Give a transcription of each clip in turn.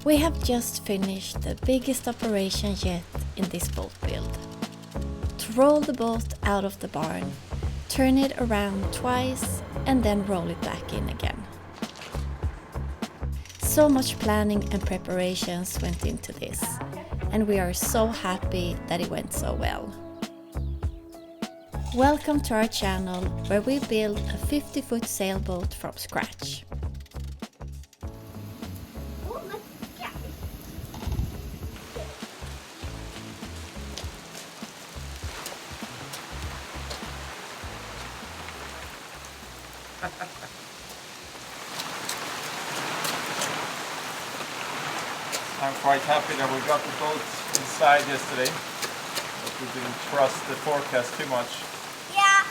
We have just finished the biggest operation yet in this boat build. To roll the boat out of the barn, turn it around twice and then roll it back in again. So much planning and preparations went into this, and we are so happy that it went so well. Welcome to our channel where we build a 50-foot sailboat from scratch. I'm quite happy that we got the boat inside yesterday, but we didn't trust the forecast too much. Ja,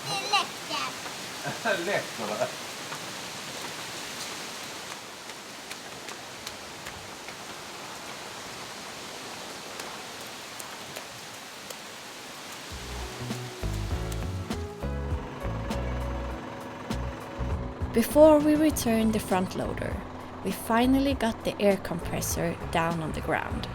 det läcker. Lätt eller? Before we returned the front loader, we finally got the air compressor down on the ground.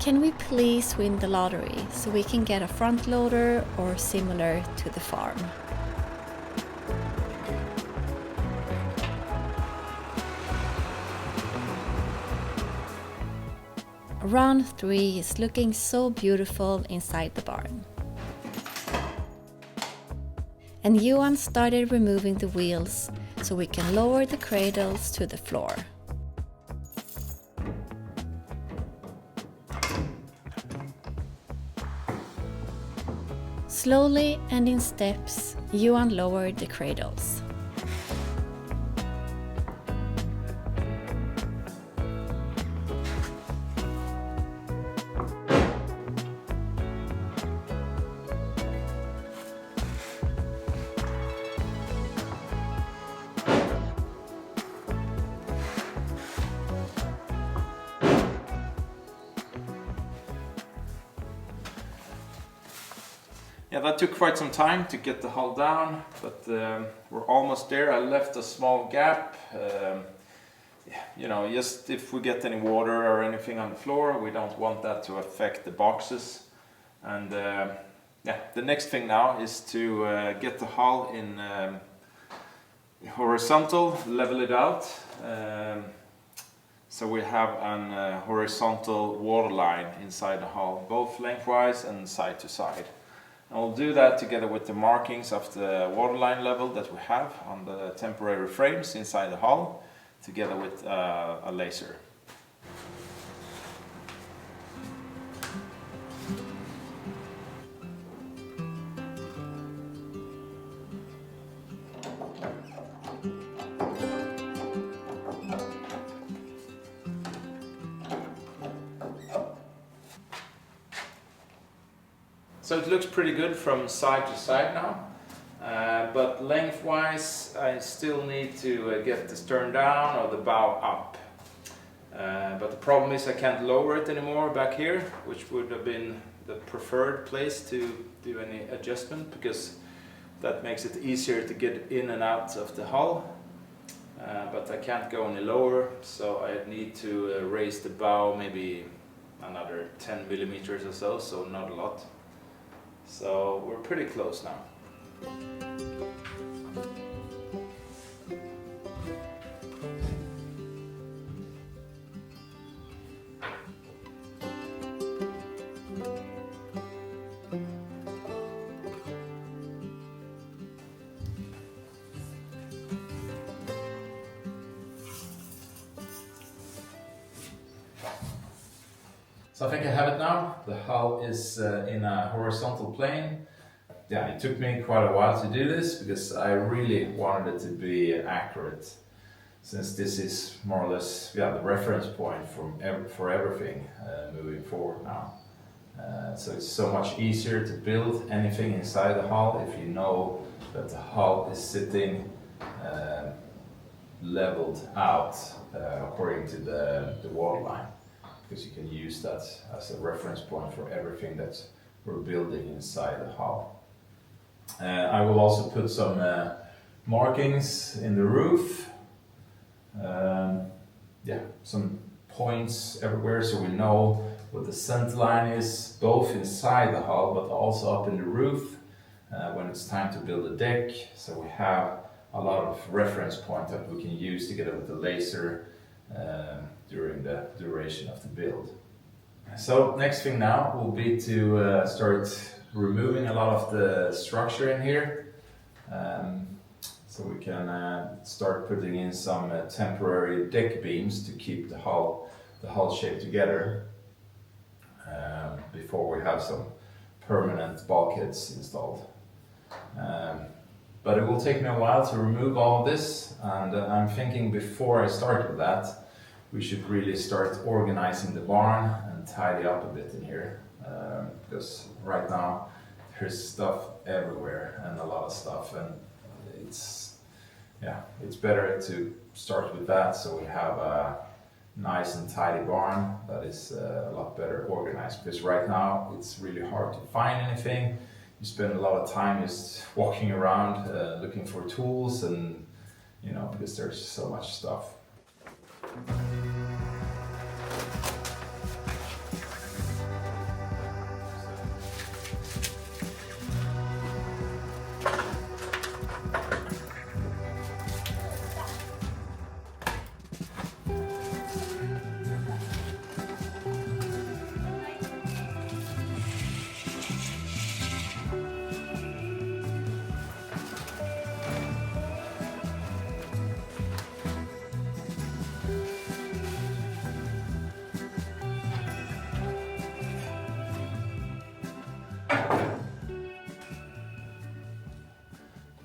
Can we please win the lottery so we can get a front loader or similar to the farm? Round 3 is looking so beautiful inside the barn. And Johan started removing the wheels so we can lower the cradles to the floor. Slowly and in steps, Johan lowered the cradles. Yeah, that took quite some time to get the hull down, but we're almost there. I left a small gap. You know, just if we get any water or anything on the floor, we don't want that to affect the boxes. And yeah, the next thing now is to get the hull in horizontal, level it out. So we have an horizontal water line inside the hull, both lengthwise and side to side. And we'll do that together with the markings of the waterline level that we have on the temporary frames inside the hull, together with a laser. So it looks pretty good from side to side now, but lengthwise I still need to get the stern down or the bow up. But the problem is I can't lower it anymore back here, which would have been the preferred place to do any adjustment, because that makes it easier to get in and out of the hull. But I can't go any lower, so I need to raise the bow maybe another 10 millimeters or so, so not a lot. So we're pretty close now. So I think I have it now. The hull is in a horizontal plane. Yeah, it took me quite a while to do this because I really wanted it to be accurate, since this is more or less the reference point for everything moving forward now. So it's so much easier to build anything inside the hull if you know that the hull is sitting leveled out according to the waterline. because you can use that as a reference point for everything that we're building inside the hull. I will also put some markings in the roof, some points everywhere so we know what the center line is, both inside the hull but also up in the roof when it's time to build a deck. So we have a lot of reference points that we can use together with the laser during the duration of the build. So next thing now will be to start removing a lot of the structure in here, so we can start putting in some temporary deck beams to keep the hull shape together before we have some permanent bulkheads installed. But it will take me a while to remove all of this, and I'm thinking before I start with that, we should really start organizing the barn and tidy up a bit in here, because right now there's stuff everywhere and a lot of stuff, and it's better to start with that so we have a nice and tidy barn that is a lot better organized, because right now it's really hard to find anything. You spend a lot of time just walking around looking for tools, and because there's so much stuff.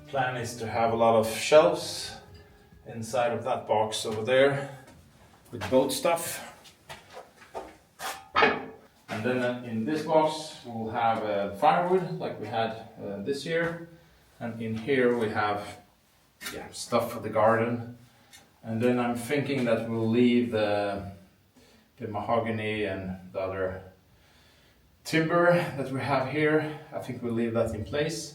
Plan is to have a lot of shelves inside of that box over there with boat stuff, and then in this box we'll have firewood like we had this year, and in here we have stuff for the garden, and then I'm thinking that we'll leave the mahogany and the other timber that we have here. I think we'll leave that in place.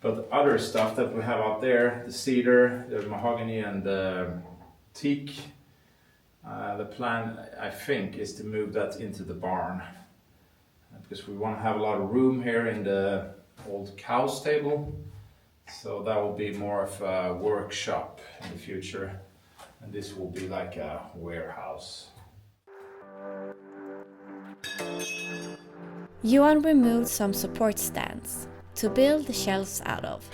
But the other stuff that we have out there, the cedar, the mahogany and the teak, the plan I think is to move that into the barn, because we want to have a lot of room here in the old cow stable. So that will be more of a workshop in the future, and this will be like a warehouse. Johan removed some support stands to build the shelves out of.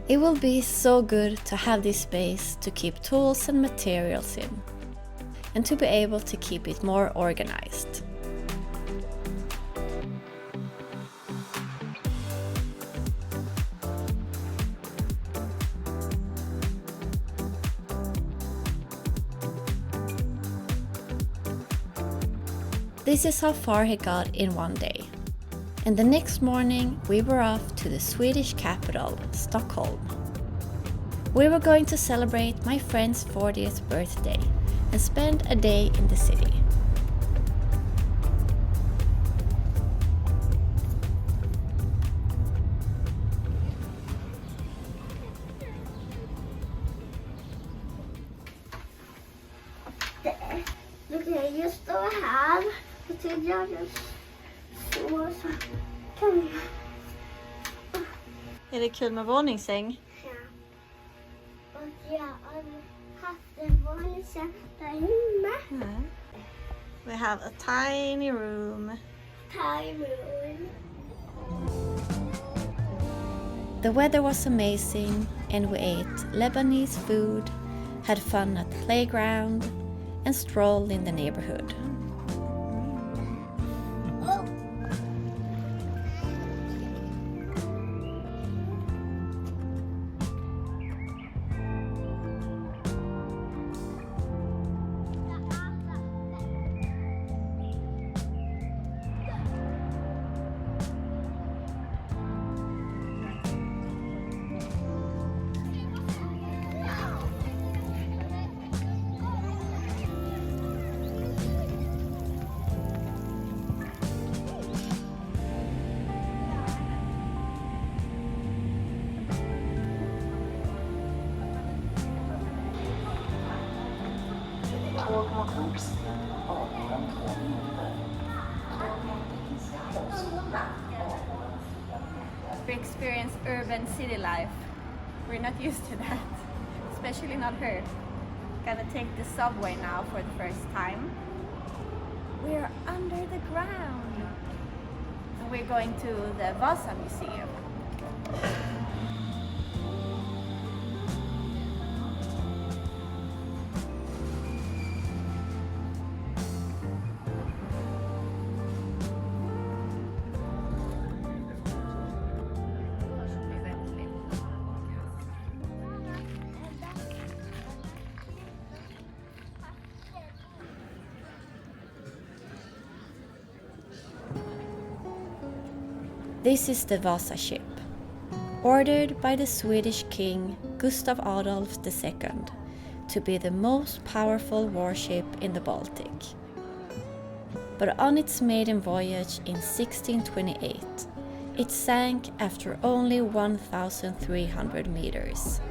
It will be so good to have this space to keep tools and materials in, and to be able to keep it more organized. This is how far he got in one day. And the next morning we were off to the Swedish capital, Stockholm. We were going to celebrate my friend's 40th birthday and spend a day in the city. Du kan ju stå här och till jag så kan Är det kul med våningssäng? ja. Och jag har haft en våningssäng där inne. We have a tiny room. Tiny room. The weather was amazing and we ate Lebanese food, had fun at the playground and strolled in the neighborhood. Oh. We experience urban city life. We're not used to that, especially not her. Gonna take the subway now for the first time. We're under the ground. And we're going to the Vasa Museum. This is the Vasa ship, ordered by the Swedish king Gustav Adolf II to be the most powerful warship in the Baltic. But on its maiden voyage in 1628, it sank after only 1,300 meters.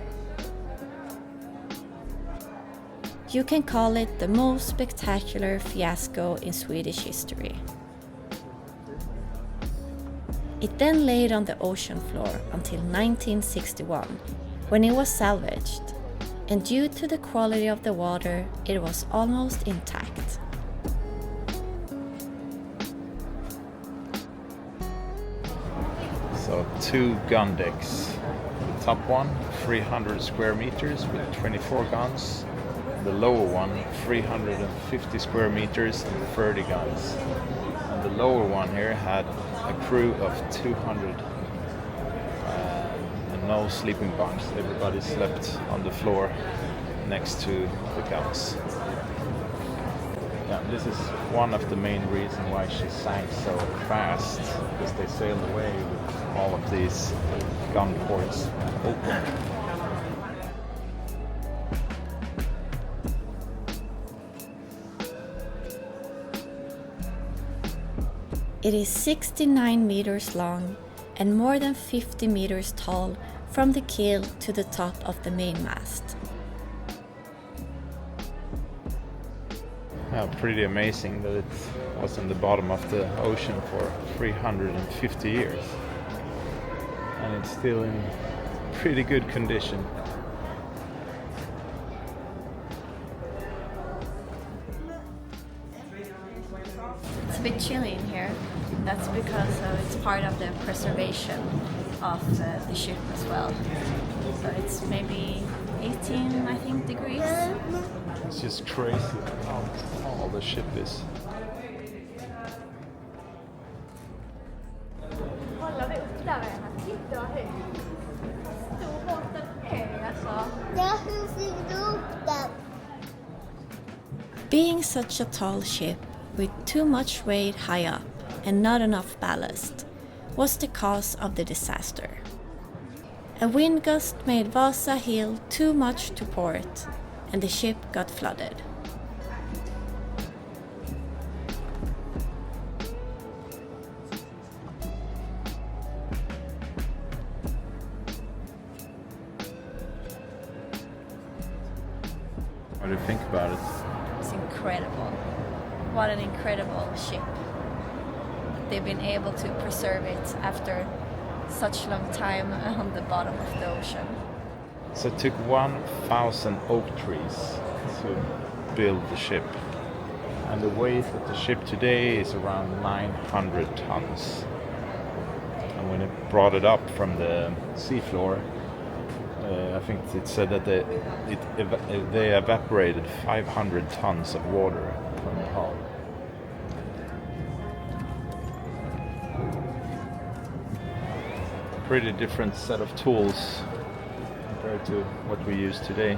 You can call it the most spectacular fiasco in Swedish history. It then laid on the ocean floor until 1961, when it was salvaged, and due to the quality of the water, it was almost intact. So 2 gun decks. The top one, 300 square meters with 24 guns. The lower one, 350 square meters and 30 guns. And the lower one here had a crew of 200 and no sleeping bunks. Everybody slept on the floor next to the guns. Yeah, this is one of the main reasons why she sank so fast, because they sailed away with all of these gun ports open. It is 69 meters long and more than 50 meters tall from the keel to the top of the mainmast. Yeah, pretty amazing that it was in the bottom of the ocean for 350 years. And it's still in pretty good condition. It's a bit chilly in here. That's because it's part of the preservation of the ship as well. So it's maybe 18, I think, degrees. It's just crazy how tall the ship is. Kollar vi upp där, titta vad högt. Stor båten är alltså. Ja, hur fick du upp den? Being such a tall ship with too much weight high up and not enough ballast was the cause of the disaster. A wind gust made Vasa heel too much to port, and the ship got flooded. What do you think about it? It's incredible. What an incredible ship. They've been able to preserve it after such long time on the bottom of the ocean. So it took 1,000 oak trees to build the ship. And the weight of the ship today is around 900 tons. And when it brought it up from the seafloor, I think it said that they evaporated 500 tons of water from the hull. Pretty different set of tools compared to what we use today.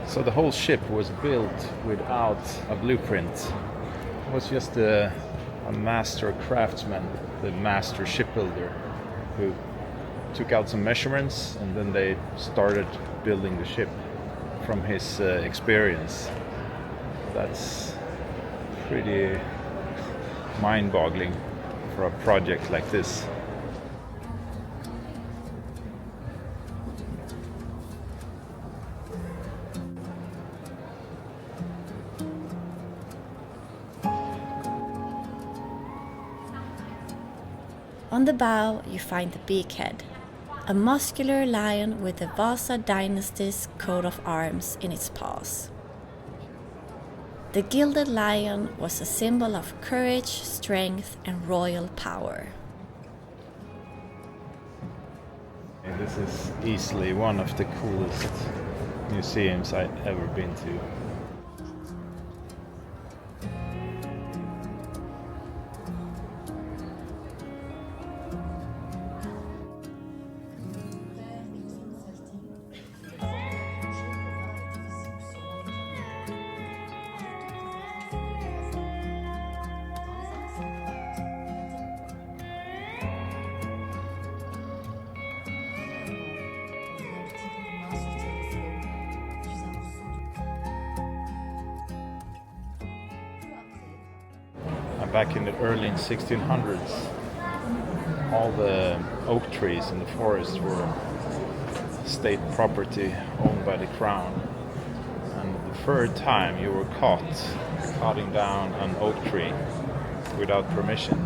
So the whole ship was built without a blueprint. It was just a master craftsman, the master shipbuilder, who took out some measurements and then they started building the ship from his experience. That's pretty mind-boggling for a project like this. On the bow you find the beakhead, a muscular lion with the Vasa dynasty's coat of arms in its paws. The gilded lion was a symbol of courage, strength, and royal power. This is easily one of the coolest museums I've ever been to. Back in the early 1600s, all the oak trees in the forest were state property owned by the crown. And the third time you were caught cutting down an oak tree without permission,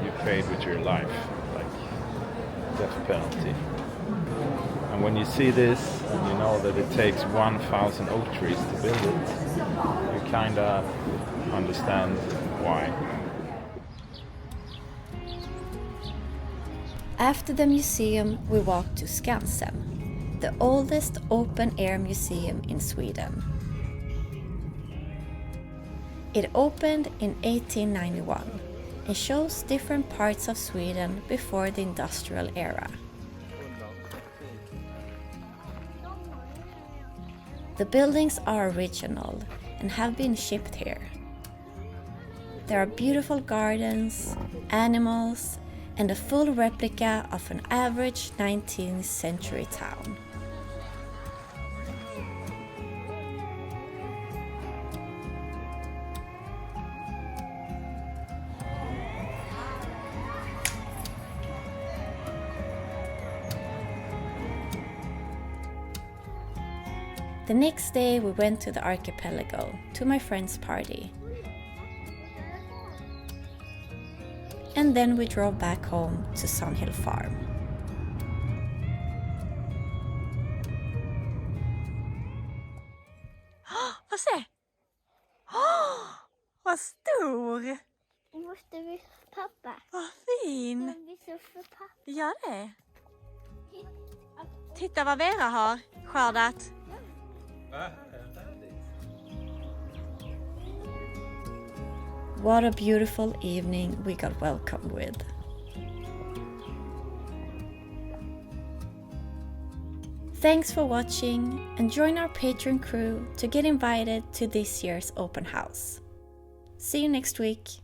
you paid with your life, like death penalty. And when you see this and you know that it takes 1,000 oak trees to build it, you kinda understand why. After the museum, we walked to Skansen, the oldest open-air museum in Sweden. It opened in 1891 and shows different parts of Sweden before the industrial era. The buildings are original and have been shipped here. There are beautiful gardens, animals, and a full replica of an average 19th century town. The next day we went to the archipelago to my friend's party. And then we drove back home to Sunhill Farm. Vad se! Vad stor! Måste visa pappa. Vad fin! Visa för pappa. Gör det. Titta vad Vera har skördat. What a beautiful evening we got welcomed with. Thanks for watching and join our Patreon crew to get invited to this year's open house. See you next week.